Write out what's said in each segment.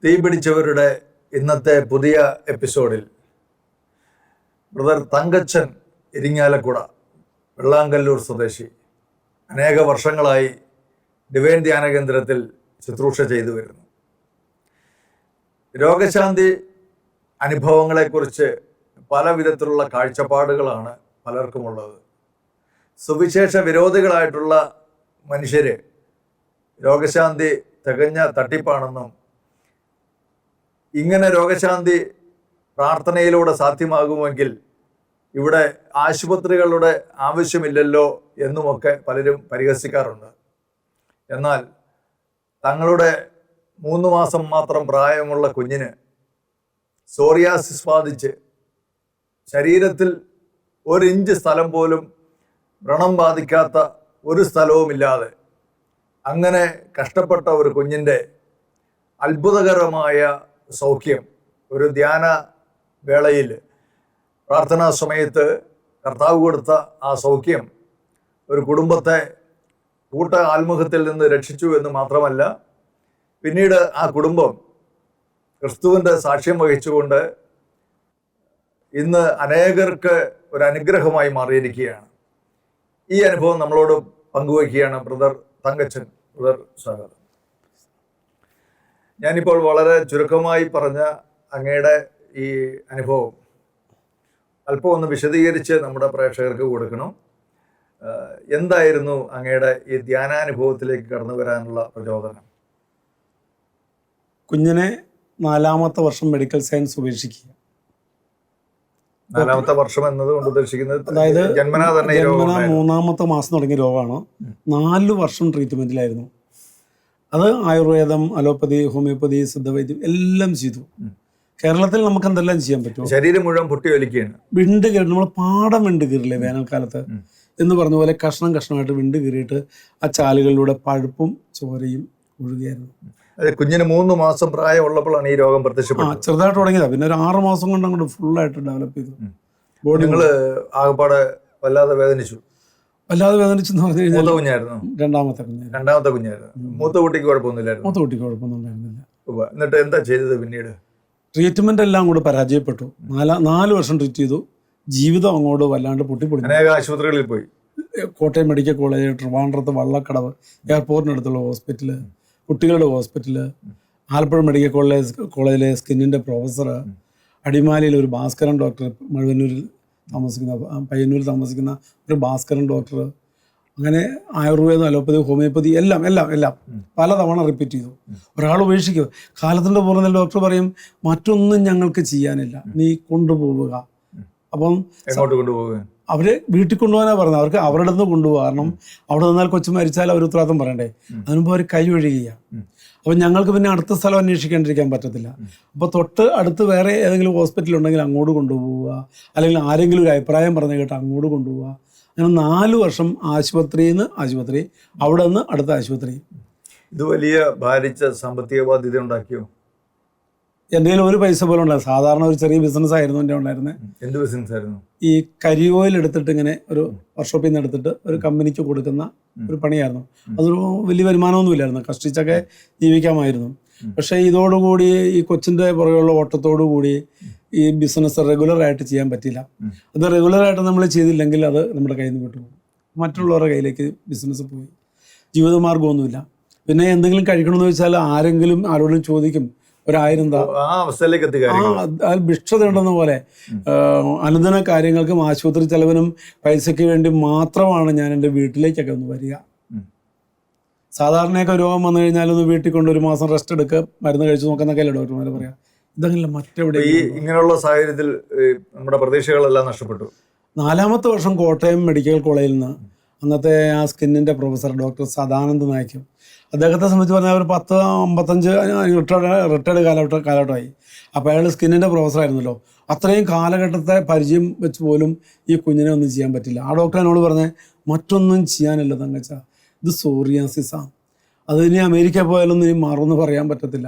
തീ പിടിച്ചവരുടെ ഇന്നത്തെ പുതിയ എപ്പിസോഡിൽ ബ്രദർ തങ്കച്ചൻ ഇരിങ്ങാലക്കുട വെള്ളാങ്കല്ലൂർ സ്വദേശി അനേക വർഷങ്ങളായി ഡിവൈൻ ധ്യാന കേന്ദ്രത്തിൽ ശുശ്രൂഷ ചെയ്തു വരുന്നു. രോഗശാന്തി അനുഭവങ്ങളെക്കുറിച്ച് പല വിധത്തിലുള്ള കാഴ്ചപ്പാടുകളാണ് പലർക്കുമുള്ളത്. സുവിശേഷ വിരോധികളായിട്ടുള്ള മനുഷ്യർ രോഗശാന്തി തികഞ്ഞ തട്ടിപ്പാണെന്നും ഇങ്ങനെ രോഗശാന്തി പ്രാർത്ഥനയിലൂടെ സാധ്യമാകുമെങ്കിൽ ഇവിടെ ആശുപത്രികളുടെ ആവശ്യമില്ലല്ലോ എന്നുമൊക്കെ പലരും പരിഹസിക്കാറുണ്ട്. എന്നാൽ തങ്ങളുടെ 3 മാസം മാത്രം പ്രായമുള്ള കുഞ്ഞിന് സോറിയാസിസ് ബാധിച്ച് ശരീരത്തിൽ 1 ഇഞ്ച് സ്ഥലം പോലും വ്രണം ബാധിക്കാത്ത ഒരു സ്ഥലവുമില്ലാതെ അങ്ങനെ കഷ്ടപ്പെട്ട ഒരു കുഞ്ഞിൻ്റെ അത്ഭുതകരമായ സൗഖ്യം ഒരു ധ്യാന വേളയിൽ പ്രാർത്ഥനാ സമയത്ത് കർത്താവ് കൊടുത്ത ആ സൗഖ്യം ഒരു കുടുംബത്തെ കൂട്ട ആത്മഹത്യയിൽ നിന്ന് രക്ഷിച്ചു എന്ന് മാത്രമല്ല, പിന്നീട് ആ കുടുംബം ക്രിസ്തുവിൻ്റെ സാക്ഷ്യം വഹിച്ചുകൊണ്ട് ഇന്ന് അനേകർക്ക് ഒരു അനുഗ്രഹമായി മാറിയിരിക്കുകയാണ്. ഈ അനുഭവം നമ്മളോട് പങ്കുവയ്ക്കുകയാണ് ബ്രദർ തങ്കച്ചൻ. ബ്രദർ സ്വാഗതം. ഞാനിപ്പോൾ വളരെ ചുരുക്കമായി പറഞ്ഞ അങ്ങയുടെ ഈ അനുഭവം അല്പം ഒന്ന് വിശദീകരിച്ച് നമ്മുടെ പ്രേക്ഷകർക്ക് കൊടുക്കണം. എന്തായിരുന്നു അങ്ങയുടെ ഈ ധ്യാനാനുഭവത്തിലേക്ക് കടന്നു വരാനുള്ള പ്രചോദനം? കുഞ്ഞിനെ 4ാമത്തെ വർഷം മെഡിക്കൽ സയൻസ് ഉപേക്ഷിക്കുക. 4ാമത്തെ വർഷം എന്നതുകൊണ്ട് ഉദ്ദേശിക്കുന്നത് അതായത് ജന്മനാ 3ാമത്തെ മാസം തുടങ്ങിയ രോഗമാണ്. 4 വർഷം ട്രീറ്റ്മെന്റിലായിരുന്നു. അത് ആയുർവേദം, അലോപ്പതി, ഹോമിയോപ്പതി, സിദ്ധവൈദ്യം എല്ലാം ചെയ്തു. കേരളത്തിൽ നമുക്ക് എന്തെല്ലാം ചെയ്യാൻ പറ്റും? ശരീരം മുഴുവൻ പൊട്ടി വലിക്കുകയാണ്. വിണ്ട് കീറി, നമ്മൾ പാടം വിണ്ട് കീറില്ലേ വേനൽക്കാലത്ത് എന്ന് പറഞ്ഞ പോലെ കഷ്ണം കഷ്ണമായിട്ട് വിണ്ട് കീറിയിട്ട് ആ ചാലുകളിലൂടെ പഴുപ്പും ചോരയും ഒഴുകിയായിരുന്നു. കുഞ്ഞിന് 3 മാസം പ്രായമുള്ളപ്പോഴാണ് ഈ രോഗം പ്രത്യക്ഷപ്പെട്ടത്. ചെറുതായിട്ട് തുടങ്ങിയതാ. പിന്നെ ഒരു 6 മാസം കൊണ്ട് അങ്ങോട്ട് ഫുള്ളായിട്ട് ഡെവലപ്പ് ചെയ്തു. നിങ്ങള് ആകപ്പാടെ വല്ലാതെ വേദനിച്ചു. വല്ലാതെ വേദനിച്ചെന്ന് പറഞ്ഞു കഴിഞ്ഞാൽ രണ്ടാമത്തെ കുഞ്ഞായിരുന്നു. മൂത്ത കുട്ടിക്ക് കുഴപ്പമൊന്നുമില്ലായിരുന്നു. മൂത്ത കുട്ടിക്ക് കുഴപ്പമൊന്നും ഉണ്ടായിരുന്നില്ല. എന്നിട്ട് എന്താ ചെയ്തത് പിന്നീട്? ട്രീറ്റ്മെന്റ് എല്ലാം കൂടെ പരാജയപ്പെട്ടു. 4 വർഷം ട്രീറ്റ് ചെയ്തു. ജീവിതം അങ്ങോട്ട് വല്ലാണ്ട് പൊട്ടിപ്പൊടിഞ്ഞു. അനേക ആശുപത്രികളിൽ പോയി. കോട്ടയം മെഡിക്കൽ കോളേജ്, ട്രിവാൻഡ്രത്ത് വള്ളക്കടവ് എയർപോർട്ടിനടുത്തുള്ള ഹോസ്പിറ്റല്, കുട്ടികളുടെ ഹോസ്പിറ്റല്, ആലപ്പുഴ മെഡിക്കൽ കോളേജിലെ സ്കിന്നിൻ്റെ പ്രൊഫസർ, അടിമാലിയിൽ ഒരു ഭാസ്കരൻ ഡോക്ടർ, പയ്യന്നൂരിൽ താമസിക്കുന്ന ഒരു ഭാസ്കരൻ ഡോക്ടർ, അങ്ങനെ ആയുർവേദം, അലോപ്പതി, ഹോമിയോപ്പതി എല്ലാം പലതവണ റിപ്പീറ്റ് ചെയ്തു. ഒരാൾ ഉപേക്ഷിക്കുക. കാലത്തിൻ്റെ പുറമെ ഡോക്ടർ പറയും മറ്റൊന്നും ഞങ്ങൾക്ക് ചെയ്യാനില്ല, നീ കൊണ്ടുപോവുക. അപ്പം അവരെ വീട്ടിൽ കൊണ്ടുപോകാനാണ് പറഞ്ഞത്. അവർക്ക് അവരുടെ നിന്ന് കൊണ്ടുപോകുക. കാരണം അവിടെ നിന്നാൽ കൊച്ചു മരിച്ചാൽ അവർ ഉത്തരവാദിത്തം പറയണ്ടേ. അതിനുമ്പോൾ അവർ കൈ ഒഴുകുക. അപ്പം ഞങ്ങൾക്ക് പിന്നെ അടുത്ത സ്ഥലം അന്വേഷിക്കാണ്ടിരിക്കാൻ പറ്റത്തില്ല. അപ്പോൾ തൊട്ട് അടുത്ത് വേറെ ഏതെങ്കിലും ഹോസ്പിറ്റൽ ഉണ്ടെങ്കിൽ അങ്ങോട്ട് കൊണ്ടുപോവുക, അല്ലെങ്കിൽ ആരെങ്കിലും ഒരു അഭിപ്രായം പറഞ്ഞു കേട്ട് അങ്ങോട്ട് കൊണ്ടുപോവുക. അങ്ങനെ 4 വർഷം ആശുപത്രിയിൽ നിന്ന് ആശുപത്രി, അവിടെ നിന്ന് അടുത്ത ആശുപത്രി. ഇത് വലിയ ഭാരിച്ച സാമ്പത്തിക ബാധ്യത ഉണ്ടാക്കിയോ? എൻ്റെ കയ്യിൽ ഒരു പൈസ പോലും ഉണ്ടായിരുന്നു. സാധാരണ ഒരു ചെറിയ ബിസിനസ് ആയിരുന്നു എൻ്റെ ഉണ്ടായിരുന്നത്. എന്ത് ബിസിനസ് ആയിരുന്നു? ഈ കരി ഓയിൽ എടുത്തിട്ട് ഇങ്ങനെ ഒരു വർക്ക്ഷോപ്പിൽ നിന്ന് എടുത്തിട്ട് ഒരു കമ്പനിക്ക് കൊടുക്കുന്ന ഒരു പണിയായിരുന്നു. അതൊരു വലിയ വരുമാനമൊന്നും ഇല്ലായിരുന്നു. കഷ്ടിച്ചൊക്കെ ജീവിക്കാമായിരുന്നു. പക്ഷേ ഇതോടുകൂടി ഈ കൊച്ചിൻ്റെ പുറകെയുള്ള ഓട്ടത്തോടു കൂടി ഈ ബിസിനസ് റെഗുലറായിട്ട് ചെയ്യാൻ പറ്റില്ല. അത് റെഗുലറായിട്ട് നമ്മൾ ചെയ്തില്ലെങ്കിൽ അത് നമ്മുടെ കയ്യിൽ നിന്ന് വിട്ടുപോകും. മറ്റുള്ളവരുടെ കയ്യിലേക്ക് ബിസിനസ് പോയി. ജീവിതമാർഗ്ഗമൊന്നുമില്ല. പിന്നെ എന്തെങ്കിലും കഴിക്കണമെന്ന് വെച്ചാൽ ആരോടും ചോദിക്കും, 1000 അതിൽ ഭിക്ഷത ഉണ്ടെന്ന പോലെ അനുദിന കാര്യങ്ങൾക്കും ആശുപത്രി ചെലവിനും പൈസയ്ക്ക് വേണ്ടി മാത്രമാണ് ഞാൻ എൻ്റെ വീട്ടിലേക്കൊക്കെ ഒന്ന് വരിക. സാധാരണയൊക്കെ രോഗം വന്നു കഴിഞ്ഞാൽ ഒന്ന് വീട്ടിൽ കൊണ്ട് 1 മാസം റെസ്റ്റ് എടുക്കുക, മരുന്ന് കഴിച്ചു നോക്കുന്നൊക്കെയല്ലേ ഡോക്ടർമാർ പറയാം. ഇതങ്ങനെ മറ്റെവിടെ. ഇങ്ങനെയുള്ള സാഹചര്യത്തിൽ നമ്മുടെ പ്രതീക്ഷകളെല്ലാം നഷ്ടപ്പെട്ടു. 4ാമത്തെ വർഷം കോട്ടയം മെഡിക്കൽ കോളേജിൽ നിന്ന് അന്നത്തെ ആ സ്കിന്നിൻ്റെ പ്രൊഫസർ ഡോക്ടർ സദാനന്ദ് നായിക്കും, അദ്ദേഹത്തെ സംബന്ധിച്ച് പറഞ്ഞാൽ ഒരു 10-55 റിട്ടയർഡ് കാലഘട്ടമായി. അപ്പോൾ അയാൾ സ്കിന്നിൻ്റെ പ്രൊഫസറായിരുന്നല്ലോ. അത്രയും കാലഘട്ടത്തെ പരിചയം വെച്ച് പോലും ഈ കുഞ്ഞിനെ ഒന്നും ചെയ്യാൻ പറ്റില്ല. ആ ഡോക്ടർ എന്നോട് പറഞ്ഞ് മറ്റൊന്നും ചെയ്യാനില്ല തങ്കച്ച, ഇത് സോറിയാസിസാണ്, അത് ഇനി അമേരിക്ക പോയാലൊന്നും ഇനി മാറുമെന്ന് പറയാൻ പറ്റത്തില്ല,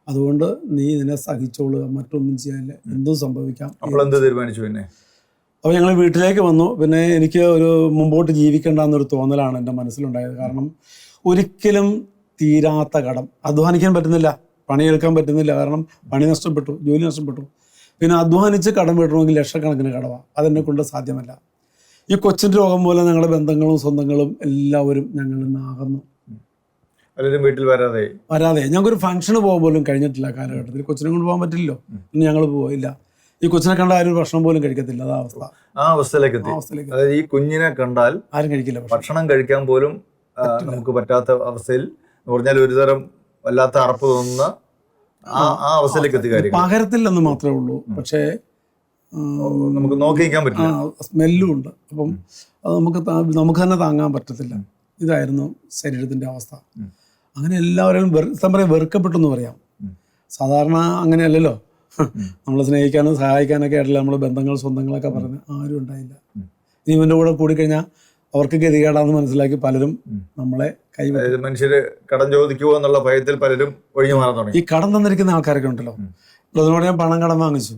അതുകൊണ്ട് നീ ഇതിനെ സഹിച്ചോളുക, മറ്റൊന്നും ചെയ്യാനില്ല, എന്തും സംഭവിക്കാം. അപ്പോൾ ഞങ്ങൾ വീട്ടിലേക്ക് വന്നു. പിന്നെ എനിക്ക് ഒരു മുമ്പോട്ട് ജീവിക്കേണ്ട എന്നൊരു തോന്നലാണ് എൻ്റെ മനസ്സിലുണ്ടായത്. കാരണം ഒരിക്കലും തീരാത്ത കടം, അധ്വാനിക്കാൻ പറ്റുന്നില്ല, പണിയെടുക്കാൻ പറ്റുന്നില്ല, കാരണം പണി നഷ്ടപ്പെട്ടു, ജോലി നഷ്ടപ്പെട്ടു. പിന്നെ അധ്വാനിച്ച് കടം വീട്ടണമെങ്കിൽ ലക്ഷക്കണക്കിന് കടവാണ്, അതെന്നെ കൊണ്ട് സാധ്യമല്ല. ഈ കൊച്ചിൻ്റെ രോഗം പോലെ ഞങ്ങളുടെ ബന്ധങ്ങളും സ്വന്തങ്ങളും എല്ലാവരും ഞങ്ങളിൽ നിന്ന് അകന്നു. പലരും വീട്ടിൽ വരാതെ ഞങ്ങൾക്കൊരു ഫംഗ്ഷന് പോകാൻ പോലും കഴിഞ്ഞിട്ടില്ല കാലഘട്ടത്തിൽ. കൊച്ചിനെ കൊണ്ട് പോകാൻ പറ്റില്ലല്ലോ, പിന്നെ ഞങ്ങൾ പോയില്ല. ഈ കൊച്ചിനെ കണ്ട ആരും ഭക്ഷണം പോലും കഴിക്കത്തില്ല, ആ അവസ്ഥയിലേക്ക് എത്തി. അതായത് ഈ കുഞ്ഞിനെ കണ്ടാൽ ആരും കഴിക്കില്ല, ഭക്ഷണം കഴിക്കാൻ പോലും നമുക്ക് പറ്റാത്ത അവസ്ഥയിൽ എന്ന് പറഞ്ഞാൽ ഒരുതരം വല്ലാത്ത അറപ്പ് തോന്നുന്ന ആ അവസ്ഥയിലേക്ക് എത്തി. കാര്യം പകരത്തില്ലെന്ന് മാത്രമേ ഉള്ളൂ, പക്ഷേ നമുക്ക് നോക്കിക്കാൻ പറ്റില്ല, സ്മെല്ലും ഉണ്ട്. അപ്പം അത് നമുക്ക് തന്നെ താങ്ങാൻ പറ്റത്തില്ല. ഇതായിരുന്നു ശരീരത്തിൻ്റെ അവസ്ഥ. അങ്ങനെ എല്ലാവരും വെറുക്കപ്പെട്ടു എന്ന് പറയാം. സാധാരണ അങ്ങനെയല്ലല്ലോ, നമ്മളെ സ്നേഹിക്കാനും സഹായിക്കാനൊക്കെ ആയിട്ടില്ല നമ്മൾ ബന്ധങ്ങൾ സ്വന്തങ്ങളൊക്കെ പറഞ്ഞ് ആരും ഉണ്ടായില്ല. ഇനി ഇവൻ്റെ കൂടെ കൂടിക്കഴിഞ്ഞാൽ അവർക്ക് ഗതികേടാന്ന് മനസ്സിലാക്കി പലരും നമ്മളെ കൈവിട്ടു. മനുഷ്യര് കടം ചോദിക്കുമോ എന്നുള്ള ഭയത്തിൽ പലരും ഒഴിഞ്ഞു മാറാൻ തുടങ്ങി. ഈ കടം തന്നിരിക്കുന്ന ആൾക്കാരൊക്കെ ഉണ്ടല്ലോ, അതിനോട് ഞാൻ പണം കടം വാങ്ങിച്ചു.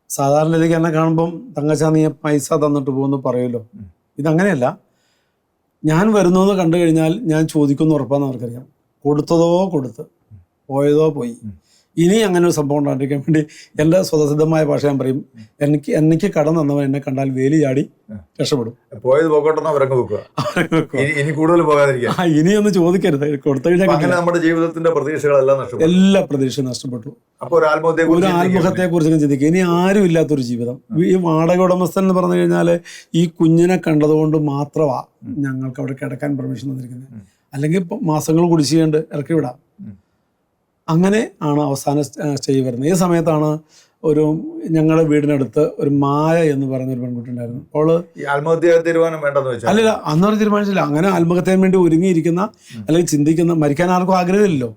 സാധാരണ രീതിക്ക് എന്നെ കാണുമ്പം തങ്കച്ചാ നീ പൈസ തന്നിട്ട് പോകുന്നു പറയുമല്ലോ. ഇതങ്ങനെയല്ല, ഞാൻ വരുന്നു എന്ന് കണ്ടു കഴിഞ്ഞാൽ ഞാൻ ചോദിക്കുമെന്ന് ഉറപ്പാന്ന് അവർക്കറിയാം. കൊടുത്തതോ കൊടുത്ത്, പോയതോ പോയി. ഇനി അങ്ങനെ ഒരു സംഭവം ഉണ്ടാണ്ടിരിക്കാൻ വേണ്ടി എൻ്റെ സ്വതസിദ്ധമായ ഭാഷ ഞാൻ പറയും, എനിക്ക് കടം തന്നവൻ എന്നെ കണ്ടാൽ വേലി ചാടി രക്ഷപ്പെടും. പോയത് പോകട്ടെന്ന് അവരങ്ങ് വെക്കുക, ഇനി കൂടുതൽ പോകാതിരിക്കുക. ഇനിയൊന്നും ചോദിക്കരുത്, കൊടുത്തു കഴിഞ്ഞാൽ നമ്മുടെ ജീവിതത്തിന്റെ പ്രതീക്ഷകളെല്ലാം നഷ്ടപ്പെട്ടു, എല്ലാ പ്രതീക്ഷയും നഷ്ടപ്പെട്ടു. അപ്പോൾ ഒരു ആത്മഹത്യയെ കുറിച്ച് ചിന്തിക്കുക. ഇനി ആരും ഇല്ലാത്തൊരു ജീവിതം. ഈ വാടക ഉടമസ്ഥൻ എന്ന് പറഞ്ഞു കഴിഞ്ഞാൽ ഈ കുഞ്ഞിനെ കണ്ടതുകൊണ്ട് മാത്രമാണ് ഞങ്ങൾക്ക് അവിടെ കിടക്കാൻ പെർമിഷൻ തന്നിരിക്കുന്നത്. അല്ലെങ്കിൽ മാസങ്ങൾ കുടിശ്ശികയുണ്ട്, ഇറക്കി വിടാം. അങ്ങനെ ആണ് അവസാന സ്റ്റേ വരുന്നത്. ഈ സമയത്താണ് ഒരു ഞങ്ങളുടെ വീടിനടുത്ത് ഒരു മായ എന്ന് പറയുന്ന ഒരു പെൺകുട്ടി ഉണ്ടായിരുന്നു. അവള് ആത്മഹത്യ തീരുമാനം വേണ്ടെന്ന് വെച്ചാൽ അല്ലല്ല, അന്നവർ തീരുമാനിച്ചില്ല. അങ്ങനെ ആത്മഹത്യന് വേണ്ടി ഒരുങ്ങിയിരിക്കുന്ന അല്ലെങ്കിൽ ചിന്തിക്കുന്ന, മരിക്കാൻ ആർക്കും ആഗ്രഹമില്ലല്ലോ,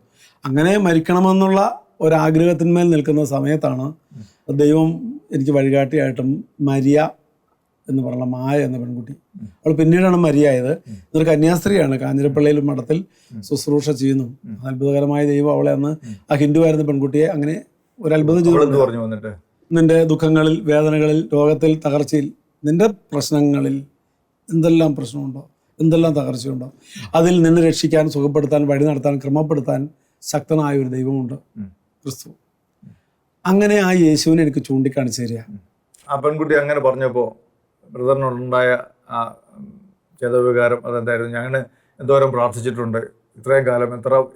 അങ്ങനെ മരിക്കണമെന്നുള്ള ഒരാഗ്രഹത്തിന്മേൽ നിൽക്കുന്ന സമയത്താണ് ദൈവം എനിക്ക് വഴികാട്ടിയായിട്ടും മരിയ എന്ന് പറഞ്ഞ മായ എന്ന പെൺകുട്ടി. അവൾ പിന്നീടാണ് മരിയായത്. ഇതൊരു കന്യാസ്ത്രീയാണ്, കാഞ്ഞിരപ്പള്ളിയിൽ മഠത്തിൽ ശുശ്രൂഷ ചെയ്യുന്നു. അത്ഭുതകരമായ ദൈവം അവളെ അന്ന് ആ ഹിന്ദുവായിരുന്ന പെൺകുട്ടിയെ അങ്ങനെ ഒരു അത്ഭുതം ചെയ്തു. നിന്റെ ദുഃഖങ്ങളിൽ, വേദനകളിൽ, രോഗത്തിൽ, തകർച്ചയിൽ, നിന്റെ പ്രശ്നങ്ങളിൽ എന്തെല്ലാം പ്രശ്നമുണ്ടോ, എന്തെല്ലാം തകർച്ചയുണ്ടോ, അതിൽ നിന്ന് രക്ഷിക്കാൻ, സുഖപ്പെടുത്താൻ, വഴി നടത്താൻ, ക്രമപ്പെടുത്താൻ ശക്തനായ ഒരു ദൈവമുണ്ട്, ക്രിസ്തു. അങ്ങനെ ആ യേശുവിനെ എനിക്ക് ചൂണ്ടിക്കാണിച്ചു തരിക. ആ പെൺകുട്ടി അങ്ങനെ പറഞ്ഞപ്പോൾ ബ്രദറിനുണ്ടായ ആ ചേതവികാരം അതെന്തായിരുന്നു? ഞങ്ങൾ എന്തോരം പ്രാർത്ഥിച്ചിട്ടുണ്ട് ഇത്രയും കാലം,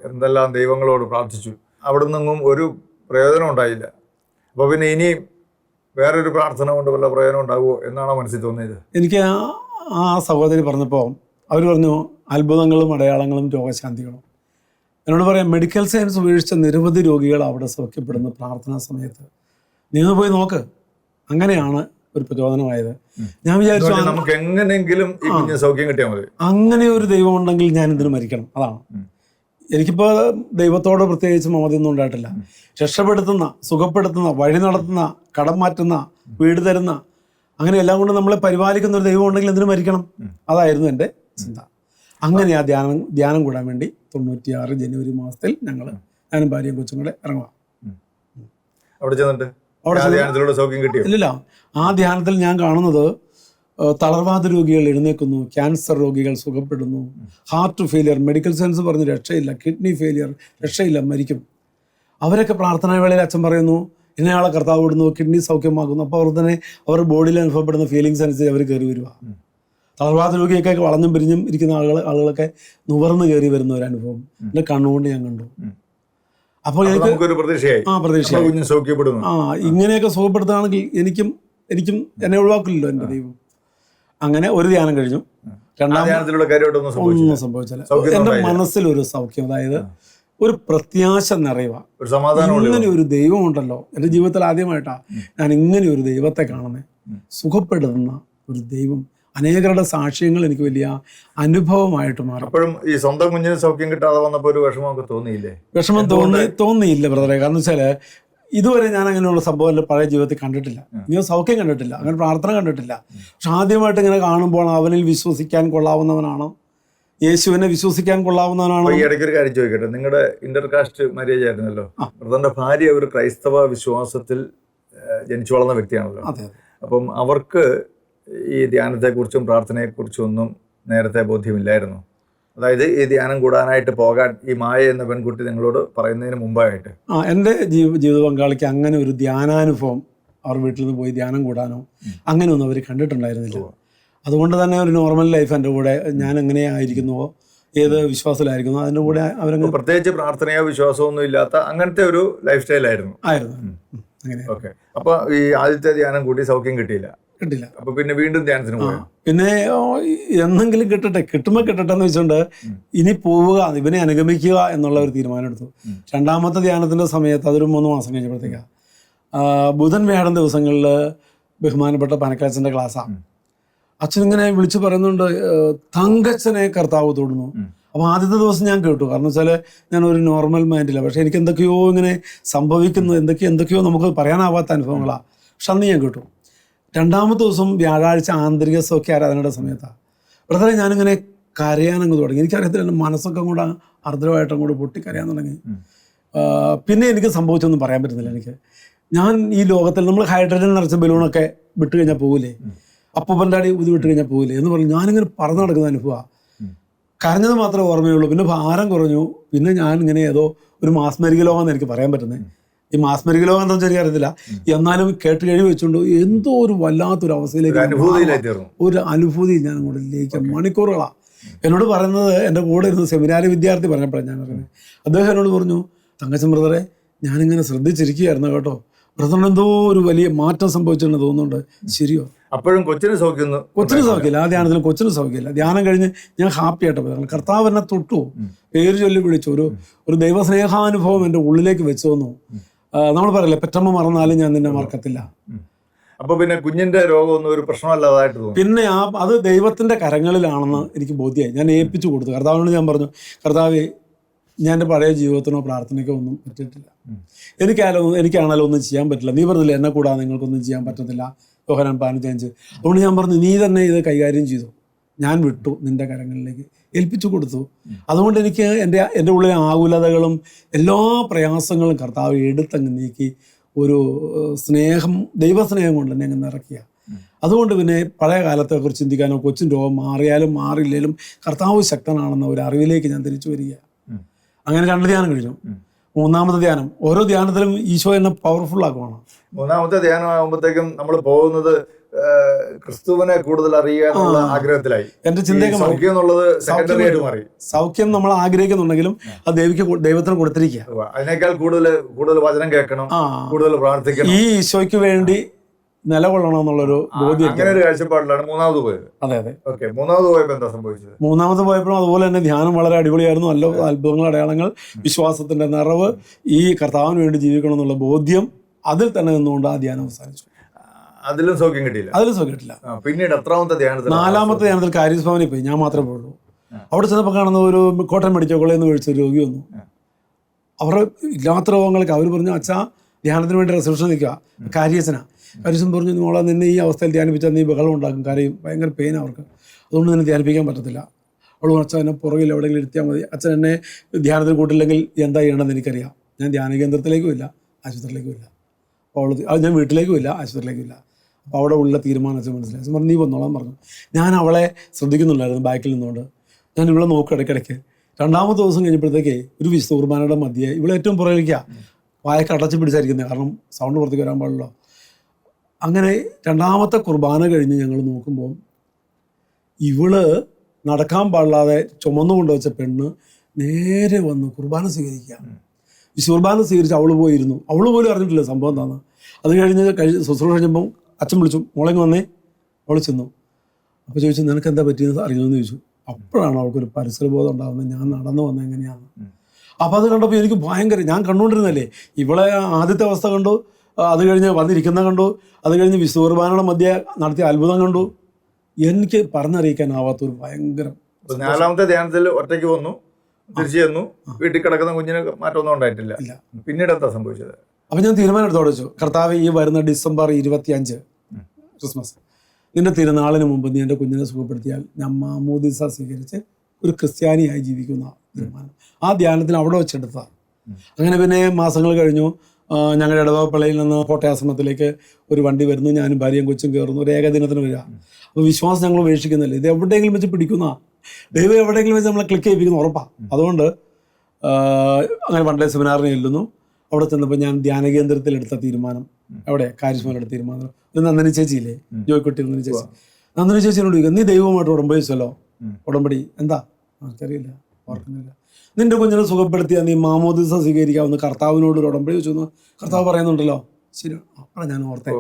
എന്തെല്ലാം ദൈവങ്ങളോട് പ്രാർത്ഥിച്ചു, അവിടെ നിന്നും ഒരു പ്രയോജനം ഉണ്ടായില്ല. അപ്പോൾ പിന്നെ ഇനി വേറൊരു പ്രാർത്ഥന കൊണ്ട് വല്ല പ്രയോജനം ഉണ്ടാകുമോ എന്നാണോ മനസ്സിൽ തോന്നിയത്? എനിക്ക് ആ സഹോദരി പറഞ്ഞപ്പോൾ അവർ പറഞ്ഞു അത്ഭുതങ്ങളും അടയാളങ്ങളും രോഗശാന്തികളും. എന്നോട് പറയാം, മെഡിക്കൽ സയൻസ് ഉപേക്ഷിച്ച നിരവധി രോഗികൾ അവിടെ സൗഖ്യപ്പെടുന്ന പ്രാർത്ഥനാ സമയത്ത്. നിങ്ങൾ പോയി നോക്ക്. അങ്ങനെയാണ് ഒരു പ്രചോദനമായത്. ഞാൻ വിചാരിച്ചു നമുക്ക് എങ്ങനെയെങ്കിലും സൗഖ്യം കിട്ടിയാൽ മതി. അങ്ങനെ ഒരു ദൈവം ഉണ്ടെങ്കിൽ ഞാൻ ഇതിന് മരിക്കണം. അതാണ് എനിക്കിപ്പോൾ ദൈവത്തോട് പ്രത്യേകിച്ച് മമതയൊന്നും ഉണ്ടായിട്ടില്ല. രക്ഷപ്പെടുത്തുന്ന, സുഖപ്പെടുത്തുന്ന, വഴി നടത്തുന്ന, കടം മാറ്റുന്ന, വീട് തരുന്ന, അങ്ങനെ എല്ലാം കൊണ്ട് നമ്മളെ പരിപാലിക്കുന്ന ഒരു ദൈവം ഉണ്ടെങ്കിൽ എന്തിനു മരിക്കണം? അതായിരുന്നു എൻ്റെ ചിന്ത. അങ്ങനെ ആ ധ്യാനം കൂടാൻ വേണ്ടി 96 ജനുവരി മാസത്തിൽ ഞാനും ഭാര്യയും കൊച്ചുങ്ങളെ ഇറങ്ങുക. ഇല്ലില്ല, ആ ധ്യാനത്തിൽ ഞാൻ കാണുന്നത് തളർവാദ രോഗികൾ എഴുന്നേക്കുന്നു, ക്യാൻസർ രോഗികൾ സുഖപ്പെടുന്നു, ഹാർട്ട് ഫെയിലിയർ മെഡിക്കൽ സയൻസ് പറഞ്ഞ് രക്ഷയില്ല, കിഡ്നി ഫെയിലിയർ രക്ഷയില്ല, മരിക്കും. അവരൊക്കെ പ്രാർത്ഥനാ വേളയിൽ അച്ഛൻ പറയുന്നു ഇന്നയാളെ കർത്താവ് വിടുന്നു, കിഡ്നി സൗഖ്യമാക്കുന്നു. അപ്പോൾ അവർ തന്നെ അവരുടെ ബോഡിയിൽ അനുഭവപ്പെടുന്ന ഫീലിങ്സ് അനുസരിച്ച് അവർ കയറി വരിക. തളർവാദ രോഗിയൊക്കെ വളഞ്ഞും പിരിഞ്ഞും ഇരിക്കുന്ന ആളുകളൊക്കെ നുവർന്ന് കയറി വരുന്ന ഒരു അനുഭവം എൻ്റെ കണ്ണുകൊണ്ട് ഞാൻ കണ്ടു. അപ്പോൾ എനിക്ക് പ്രതീക്ഷയായി. ഇങ്ങനെയൊക്കെ സുഖപ്പെടുത്തുകയാണെങ്കിൽ എനിക്കും എന്നെ ഒഴിവാക്കില്ലല്ലോ എൻ്റെ ദൈവം. അങ്ങനെ ഒരു ധ്യാനം കഴിഞ്ഞു. ഒന്നും സംഭവിച്ചില്ല. എൻ്റെ മനസ്സിലൊരു സൗഖ്യം, അതായത് ഒരു പ്രത്യാശ നിറയുക. ഇങ്ങനെ ഒരു ദൈവം ഉണ്ടല്ലോ. എൻ്റെ ജീവിതത്തിൽ ആദ്യമായിട്ടാണ് ഞാൻ ഇങ്ങനെ ഒരു ദൈവത്തെ കാണുന്നത്. സുഖപ്പെടുത്തുന്ന ഒരു ദൈവം. അനേകരുടെ സാക്ഷ്യങ്ങൾ എനിക്ക് വലിയ അനുഭവമായിട്ട് മാറും. അപ്പോഴും ഈ സ്വന്തം കുഞ്ഞിന് സൗഖ്യം കിട്ടാതെ വന്നപ്പോൾ ഒരു വിഷമമൊക്കെ തോന്നിയില്ലേ? വിഷമം തോന്നിയില്ല ബ്രദറെ. കാരണം വെച്ചാൽ ഇതുവരെ ഞാൻ അങ്ങനെയുള്ള സംഭവം പഴയ ജീവിതത്തിൽ കണ്ടിട്ടില്ല. ഇങ്ങനെ സൗഖ്യം കണ്ടിട്ടില്ല, അങ്ങനെ പ്രാർത്ഥന കണ്ടിട്ടില്ല. പക്ഷെ ആദ്യമായിട്ട് ഇങ്ങനെ കാണുമ്പോൾ അവനിൽ വിശ്വസിക്കാൻ കൊള്ളാവുന്നവനാണ്, യേശുവിനെ വിശ്വസിക്കാൻ കൊള്ളാവുന്നവനാണ്. ഈ ഇടയ്ക്ക് ഒരു കാര്യം ചോദിക്കട്ടെ, നിങ്ങളുടെ ഇന്റർകാസ്റ്റ് മാരേജ് ആയിരുന്നല്ലോ. ബ്രദറിന്റെ ഭാര്യ ഒരു ക്രൈസ്തവ വിശ്വാസത്തിൽ ജനിച്ചു വളർന്ന വ്യക്തിയാണല്ലോ. അപ്പം അവർക്ക് ഈ ധ്യാനത്തെക്കുറിച്ചും പ്രാർത്ഥനയെക്കുറിച്ചും ഒന്നും നേരത്തെ ബോധ്യമില്ലായിരുന്നു? അതായത് ഈ ധ്യാനം കൂടാനായിട്ട് പോകാൻ ഈ മായ എന്ന പെൺകുട്ടി നിങ്ങളോട് പറയുന്നതിന് മുമ്പായിട്ട്? എൻ്റെ ജീവിത പങ്കാളിക്ക് അങ്ങനെ ഒരു ധ്യാനാനുഭവം അവർ വീട്ടിൽ നിന്ന് പോയി ധ്യാനം കൂടാനോ അങ്ങനെയൊന്നും അവർ കണ്ടിട്ടുണ്ടായിരുന്നില്ല. അതുകൊണ്ട് തന്നെ ഒരു നോർമൽ ലൈഫ് എൻ്റെ കൂടെ ഞാൻ എങ്ങനെയായിരിക്കുന്നുവോ, ഏത് വിശ്വാസത്തിലായിരിക്കുന്നു അതിൻ്റെ കൂടെ അവരങ്ങനെ പ്രത്യേകിച്ച് പ്രാർത്ഥനയോ വിശ്വാസമോ ഒന്നും ഇല്ലാത്ത അങ്ങനത്തെ ഒരു ലൈഫ് സ്റ്റൈലായിരുന്നു. അങ്ങനെ. ഓക്കെ. അപ്പൊ ഈ ആദ്യത്തെ ധ്യാനം കൂടി സൗഖ്യം കിട്ടിയില്ല. അപ്പൊ പിന്നെ വീണ്ടും ധ്യാനത്തിന് പോയി. പിന്നെ എന്നെങ്കിലും കിട്ടുമ്പോൾ കിട്ടട്ടെ എന്ന് വെച്ചുകൊണ്ട് ഇനി പോവുക, ഇവനെ അനുഗമിക്കുക എന്നുള്ള ഒരു തീരുമാനം എടുത്തു. രണ്ടാമത്തെ ധ്യാനത്തിന്റെ സമയത്ത് അതൊരു 3 മാസം കഴിഞ്ഞപ്പോഴത്തേക്കാണ് ബുധൻ വ്യാഴം ദിവസങ്ങളിൽ ബഹുമാനപ്പെട്ട പനക്കാച്ചൻ്റെ ക്ലാസ്സാണ്. അച്ഛനിങ്ങനെ വിളിച്ചു പറയുന്നുണ്ട്, തങ്കച്ചനെ കർത്താവ് തൊടുന്നു. അപ്പോൾ ആദ്യത്തെ ദിവസം ഞാൻ കേട്ടു. കാരണം വെച്ചാൽ ഞാൻ ഒരു നോർമൽ മൈൻഡിലാണ്. പക്ഷേ എനിക്ക് എന്തൊക്കെയോ ഇങ്ങനെ സംഭവിക്കുന്നു, എന്തൊക്കെയോ നമുക്ക് പറയാനാവാത്ത അനുഭവങ്ങളാണ്. പക്ഷെ അന്ന് ഞാൻ കേട്ടു. രണ്ടാമത്തെ ദിവസം വ്യാഴാഴ്ച ആന്തരിക സൗഖ്യ ആരാധനയുടെ സമയത്താണ് ബ്രദറെ ഞാനിങ്ങനെ കരയാനങ്ങ് തുടങ്ങി. എനിക്കറിയത്തില്ല, എൻ്റെ മനസ്സൊക്കെ അങ്ങോട്ട് അർദ്ധമായിട്ട് അങ്ങോട്ട് പൊട്ടിക്കരയാൻ തുടങ്ങി. പിന്നെ എനിക്ക് സംഭവിച്ചൊന്നും പറയാൻ പറ്റുന്നില്ല. ഞാൻ ഈ ലോകത്തിൽ നമ്മൾ ഹൈഡ്രജൻ നിറച്ച ബലൂണൊക്കെ വിട്ട് കഴിഞ്ഞാൽ പോകില്ലേ, അപ്പൂപ്പൻ്റെ അടി ഇത് വിട്ട് കഴിഞ്ഞാൽ പോകില്ലേ എന്ന് പറഞ്ഞ് ഞാനിങ്ങനെ പറന്ന് നടക്കുന്ന അനുഭവമാണ്. കരഞ്ഞത് മാത്രമേ ഓർമ്മയുള്ളൂ. പിന്നെ ഭാരം കുറഞ്ഞു. പിന്നെ ഞാൻ ഇങ്ങനെ ഏതോ ഒരു മാസ്മരിക ലോകം എന്ന് എനിക്ക് പറയാൻ പറ്റുന്നത്. ഈ മാസ്മരിക ലോകം എന്താ വെച്ചാൽ അറിയത്തില്ല. എന്നാലും കേട്ട് കഴിവ് വെച്ചുകൊണ്ട് എന്തോ ഒരു വല്ലാത്തൊരു അവസ്ഥയിലേക്ക് ഒരു അനുഭൂതി ഞാൻ അങ്ങോട്ടിലേക്ക് മണിക്കൂറുകളാണ്. എന്നോട് പറയുന്നത് എൻ്റെ കൂടെ ഇരുന്ന് സെമിനാരി വിദ്യാർത്ഥി പറഞ്ഞപ്പോഴാണ് ഞാൻ പറയുന്നത്. അദ്ദേഹം എന്നോട് പറഞ്ഞു, തങ്കച്ചൻ ബ്രദറെ ഞാനിങ്ങനെ ശ്രദ്ധിച്ചിരിക്കുകയായിരുന്നു കേട്ടോ, ബ്രദറിന് എന്തോ ഒരു വലിയ മാറ്റം സംഭവിച്ചെന്ന് തോന്നുന്നുണ്ട്. ശരിയോ? അപ്പോഴും കൊച്ചിന് സൗഖ്യമില്ല. ആ ധ്യാനത്തിൽ കൊച്ചിന് സൗഖ്യമില്ല. ധ്യാനം കഴിഞ്ഞ് ഞാൻ ഹാപ്പി ആയിട്ട് പോയി. കർത്താവ് എന്നെ തൊട്ടു, പേര് ചൊല്ലി വിളിച്ചു. ഒരു ദൈവസ്നേഹാനുഭവം എൻ്റെ ഉള്ളിലേക്ക് വെച്ചു തന്നു. നമ്മൾ പറയല്ലേ, പെറ്റമ്മ മറന്നാലും ഞാൻ നിന്നെ മറക്കത്തില്ല. അപ്പൊ പിന്നെ കുഞ്ഞിന്റെ രോഗമൊന്നും ഒരു പ്രശ്നമല്ലാതായിട്ട് തോന്നി. പിന്നെ അത് ദൈവത്തിന്റെ കരങ്ങളിലാണെന്ന് എനിക്ക് ബോധ്യമായി. ഞാൻ ഏൽപ്പിച്ചു കൊടുത്തു. കർത്താവിനോട് ഞാൻ പറഞ്ഞു, കർത്താവേ ഞാൻ എൻ്റെ പഴയ ജീവിതത്തിനോ പ്രാർത്ഥനയ്ക്കോ ഒന്നും പറ്റിയിട്ടില്ല. എനിക്കാണല്ലോ ഒന്നും ചെയ്യാൻ പറ്റില്ല. നീ പറഞ്ഞില്ല എന്നെ കൂടാതെ നിങ്ങൾക്കൊന്നും ചെയ്യാൻ പറ്റത്തില്ല, യോഹന്നാൻ 15. അതുകൊണ്ട് ഞാൻ പറഞ്ഞു, നീ തന്നെ ഇത് കൈകാര്യം ചെയ്തു, ഞാൻ വിട്ടു, നിന്റെ കരങ്ങളിലേക്ക് ഏൽപ്പിച്ചു കൊടുത്തു. അതുകൊണ്ട് എനിക്ക് എൻ്റെ ഉള്ളിലെ ആകുലതകളും എല്ലാ പ്രയാസങ്ങളും കർത്താവ് എടുത്തങ്ങ് നീക്കി ഒരു സ്നേഹം, ദൈവസ്നേഹം കൊണ്ട് തന്നെ അങ്ങ് നിറയ്ക്കുക. അതുകൊണ്ട് പിന്നെ പഴയ കാലത്തെക്കുറിച്ച് ചിന്തിക്കാനോ കൊച്ചിൻ രോഗം മാറിയാലും മാറിയില്ലെങ്കിലും കർത്താവ് ശക്തനാണെന്ന ഒരു അറിവിലേക്ക് ഞാൻ തിരിച്ചു വരിക. അങ്ങനെ 2 ധ്യാനം കഴിഞ്ഞു. മൂന്നാമത്തെ ധ്യാനം, ഓരോ ധ്യാനത്തിലും ഈശോ എന്നെ പവർഫുൾ ആക്കുവാണ്. മൂന്നാമത്തെ ധ്യാനം ആകുമ്പോഴത്തേക്കും നമ്മൾ പോകുന്നത് ക്രിസ്തുവിനെ കൂടുതൽ അറിയുക എന്നുള്ള ആഗ്രഹത്തിലായി. എന്റെ ചിന്തയൊക്കെ സൗഖ്യം എന്നുള്ളത് സെക്കൻഡറി ആയിട്ട് മാറി. സൗഖ്യം നമ്മൾ ആഗ്രഹിക്കുന്നുണ്ടെങ്കിലും അത് ദൈവത്തിന് കൊടുത്തിരിക്കുക. അതിനേക്കാൾ കൂടുതൽ വചനം കേൾക്കണം, കൂടുതൽ പ്രാർത്ഥിക്കണം, ഈ ഈശോയ്ക്ക് വേണ്ടി നിലകൊള്ളണം എന്നുള്ളൊരു ബോധ്യം. അങ്ങനെ ഒരു കാഴ്ചപ്പാടിലാണ് മൂന്നാമത് പോയത്. അതെ അതെ. ഓക്കെ. മൂന്നാമത് പോയപ്പോൾ എന്താ സംഭവിച്ചത്? മൂന്നാമത് പോയപ്പോഴും അതുപോലെ തന്നെ ധ്യാനം വളരെ അടിപൊളിയായിരുന്നു. നല്ല അത്ഭുതങ്ങൾ, അടയാളങ്ങൾ, വിശ്വാസത്തിന്റെ നിറവ്, ഈ കർത്താവിന് വേണ്ടി ജീവിക്കണം എന്നുള്ള ബോധ്യം, അതിൽ തന്നെ നിന്നുകൊണ്ട് ആ ധ്യാനം അവസാനിച്ചു. അതിലും സൗഖ്യം കിട്ടിയില്ല. പിന്നീട് എത്രാമത്തെ ധ്യാനത്തിൽ? 4-ാമത്തെ ധ്യാനത്തിൽ കാരിസ് ഭവനിൽ പോയി. ഞാൻ മാത്രമേ പോയുള്ളൂ. അവിടെ ചെന്നപ്പോൾ കാണുന്ന ഒരു കോട്ടയം മെഡിക്കൽ കോളേജിൽ നിന്ന് വിളിച്ച രോഗി വന്നു. അവരുടെ ഇല്ലാത്ത രോഗങ്ങൾക്ക് അവർ പറഞ്ഞു, അച്ഛാ ധ്യാനത്തിന് വേണ്ടി റെസപ്ഷൻ നിൽക്കുക. കാരിയച്ചനാ. കാരിയച്ചൻ പറഞ്ഞു, നിങ്ങളെ നിന്നെ ഈ അവസ്ഥയിൽ ധ്യാനിപ്പിച്ചാൽ നീ ബഹളം ഉണ്ടാക്കും, കരയും, ഭയങ്കര പെയിൻ അവർക്ക്, അതുകൊണ്ട് നിന്നെ ധ്യാനിപ്പിക്കാൻ പറ്റത്തില്ല. അവൾ അച്ഛൻ എന്നെ പുറകിൽ എവിടെയെങ്കിലും ഇരുത്തിയാൽ മതി, അച്ഛൻ എന്നെ ധ്യാനത്തിൽ കൂട്ടില്ലെങ്കിൽ എന്താ ചെയ്യണമെന്ന് എനിക്കറിയാം. ഞാൻ ധ്യാന കേന്ദ്രത്തിലേക്കും ഇല്ല, ആശുപത്രിയിലേക്കും ഇല്ല. അപ്പോൾ അത് ഞാൻ വീട്ടിലേക്കും ഇല്ല, ആശുപത്രിയിലേക്കും ഇല്ല. അപ്പോൾ അവിടെ ഉള്ള തീരുമാനം അച്ഛൻ മനസ്സിലായി. അച്ഛൻ പറഞ്ഞു, നീ വന്നോളാൻ പറഞ്ഞു. ഞാൻ അവളെ ശ്രദ്ധിക്കുന്നുണ്ടായിരുന്നു ബാക്കിൽ നിന്നുകൊണ്ട്. ഞാൻ ഇവിടെ നോക്കും ഇടയ്ക്കിടയ്ക്ക്. 2-ാമത്തെ ദിവസം കഴിഞ്ഞപ്പോഴത്തേക്ക് ഒരു വിശുദ്ധ കുർബാനയുടെ മധ്യേ ഇവിടെ ഏറ്റവും പുറകിലേക്കാ വായൊക്കെ അടച്ചു പിടിച്ചായിരിക്കുന്നത്, കാരണം സൗണ്ട് പുറത്തേക്ക് വരാൻ പാടുള്ളൂ. അങ്ങനെ 2-ാമത്തെ കുർബാന കഴിഞ്ഞ് ഞങ്ങൾ നോക്കുമ്പോൾ ഇവള് നടക്കാൻ പാടില്ലാതെ ചുമന്നുകൊണ്ട് വെച്ച പെണ്ണ് നേരെ വന്ന് കുർബാന സ്വീകരിക്കുക. കുർബാന സ്വീകരിച്ച് അവൾ പോയിരുന്നു. അവൾ പോലും അറിഞ്ഞിട്ടില്ല സംഭവം എന്താണെന്ന്. അത് കഴിഞ്ഞ് ശുശ്രൂഷ കഴിഞ്ഞപ്പോൾ അച്ഛൻ വിളിച്ചു, മോളെങ്ങ് വന്നേ. അവൾ ചെന്നു. അപ്പോൾ ചോദിച്ചു, നിനക്ക് എന്താ പറ്റിയെന്ന് അറിയുമെന്ന് ചോദിച്ചു. അപ്പോഴാണ് അവൾക്കൊരു പരിസരബോധം ഉണ്ടാകുന്നത്, ഞാൻ നടന്നു വന്നത് എങ്ങനെയാണ്. അപ്പോൾ അത് കണ്ടപ്പോൾ എനിക്ക് ഭയങ്കര, ഞാൻ കണ്ടുകൊണ്ടിരുന്നല്ലേ, ഇവളെ ആദ്യത്തെ അവസ്ഥ കണ്ടു, അത് കഴിഞ്ഞ് വന്നിരിക്കുന്ന കണ്ടു, അത് കഴിഞ്ഞ് വിശുദ്ധ കുർബാനയുടെ മധ്യേ നടത്തിയ അത്ഭുതം കണ്ടു. എനിക്ക് പറഞ്ഞറിയിക്കാനാവാത്തൊരു ഭയങ്കര. 4-ാമത്തെ ധ്യാനത്തിൽ ഒറ്റയ്ക്ക് വന്നു, തിരിച്ചു ചെന്നു, വീട്ടിൽ കിടക്കുന്ന കുഞ്ഞിന് മാറ്റമൊന്നും ഉണ്ടായിട്ടില്ല. പിന്നീട് എന്താ സംഭവിച്ചത്? അപ്പം ഞാൻ തീരുമാനം എടുത്തോടെ വെച്ചു, കർത്താവ് ഈ വരുന്ന ഡിസംബർ 25 ക്രിസ്മസ്, നിന്റെ തിരുനാളിന് മുമ്പ് നീ എൻ്റെ കുഞ്ഞിനെ സുഖപ്പെടുത്തിയാൽ ഞാൻ മാമോദിസ സ്വീകരിച്ച് ഒരു ക്രിസ്ത്യാനിയായി ജീവിക്കുന്ന തീരുമാനം ആ ധ്യാനത്തിന് അവിടെ വെച്ചെടുത്തതാണ്. അങ്ങനെ പിന്നെ മാസങ്ങൾ കഴിഞ്ഞു. ഞങ്ങളുടെ ഇടവപ്പള്ളിയിൽ നിന്ന് കോട്ടയാശ്രമത്തിലേക്ക് ഒരു വണ്ടി വരുന്നു. ഞാനും ഭാര്യയും കൊച്ചും കയറുന്നു. ഒരു ഏകദിനത്തിന് വരിക. അപ്പോൾ വിശ്വാസം ഞങ്ങൾ ഉപേക്ഷിക്കുന്നില്ല. ഇത് എവിടെയെങ്കിലും വെച്ച് പിടിക്കുന്ന ദൈവം എവിടെയെങ്കിലും വെച്ച് നമ്മളെ ക്ലിക്ക് ചെയ്യിപ്പിക്കുന്ന ഉറപ്പാണ്. അതുകൊണ്ട് അങ്ങനെ വൺ ഡേ സെമിനാറിന് ചെല്ലുന്നു. അവിടെ ചെന്നപ്പോൾ ഞാൻ ധ്യാന കേന്ദ്രത്തിൽ എടുത്ത തീരുമാനം, അവിടെ കാരിസ്മയിൽ എടുത്ത തീരുമാനം, ഒരു നന്ദിനി ചേച്ചിയില്ലേ, ജോയ്ക്കുട്ടി നന്ദിനി ചേച്ചി, നന്ദിനി ചേച്ചിയോട് ചോദിക്കുക, നീ ദൈവമായിട്ട് ഉടമ്പടി വെച്ചല്ലോ, ഉടമ്പടി എന്താ എനിക്കറിയില്ല, ഓർക്കുന്നില്ല. നിന്റെ കുഞ്ഞിനെ സുഖപ്പെടുത്തിയാൽ നീ മാമോദിസ സ്വീകരിക്കാവുന്ന കർത്താവിനോട് ഒരു ഉടമ്പടി വെച്ചു കർത്താവ് പറയുന്നുണ്ടല്ലോ. ശരി, അപ്പോഴാണ് ഞാൻ ഓർത്തേ.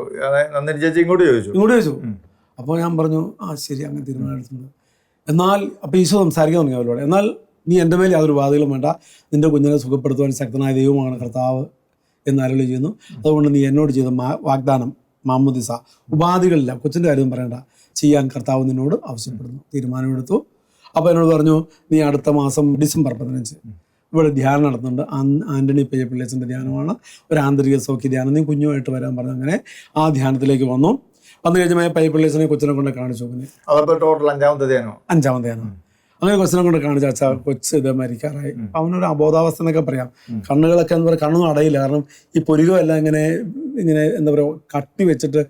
നന്ദിനി ചേച്ചി ഇങ്ങോട്ട് ചോദിച്ചു. അപ്പോൾ ഞാൻ പറഞ്ഞു ശരി, അങ്ങനെ തീരുമാനം എടുത്തിട്ടുണ്ട്. എന്നാൽ അപ്പോൾ ഈശോ സംസാരിക്കാൻ തുടങ്ങി അവരോട്. എന്നാൽ നീ എൻ്റെ മേലെ യാതൊരു ബാധകളും വേണ്ട, നിന്റെ കുഞ്ഞിനെ സുഖപ്പെടുത്തുവാൻ ശക്തനായ ദൈവമാണ് കർത്താവ് എന്ന് അരുളി ചെയ്യുന്നു. അതുകൊണ്ട് നീ എന്നോട് ചെയ്ത വാഗ്ദാനം മാമോദിസ ഉപാധികളില്ല, കൊച്ചിൻ്റെ കാര്യം പറയണ്ട, ചെയ്യാൻ കർത്താവ് നിന്നോട് ആവശ്യപ്പെടുന്നു. തീരുമാനമെടുത്തു. അപ്പോൾ എന്നോട് പറഞ്ഞു, നീ അടുത്ത മാസം ഡിസംബർ 15 ഇവിടെ ധ്യാനം നടത്തുന്നുണ്ട്. ആൻ്റണി പയ്യപ്പിള്ളേച്ചൻ്റെ ധ്യാനമാണ്, ഒരു ആന്തരിക സൗഖ്യ ധ്യാനം, നീ കുഞ്ഞുമായിട്ട് വരാൻ പറഞ്ഞു. അങ്ങനെ ആ ധ്യാനത്തിലേക്ക് വന്നു കഴിഞ്ഞാൽ പയ്യപ്പിള്ളേച്ചനെ കൊച്ചിനെ കൊണ്ട് കാണിച്ചു. പിന്നെ ടോട്ടൽ 5ാമത്തെ ധ്യാനം. അങ്ങനെ കൊച്ചിനെ കൊണ്ട് കാണിച്ചു. അച്ഛാ കൊച്ച് ഇത് മരിക്കാറായി. അവനൊരു അബോധാവസ്ഥ എന്നൊക്കെ പറയാം. കണ്ണുകളൊക്കെ എന്താ പറയുക, കണ്ണൊന്നും അടയില്ല. കാരണം ഈ പൊരികമെല്ലാം ഇങ്ങനെ എന്താ പറയുക കട്ടി വെച്ചിട്ട്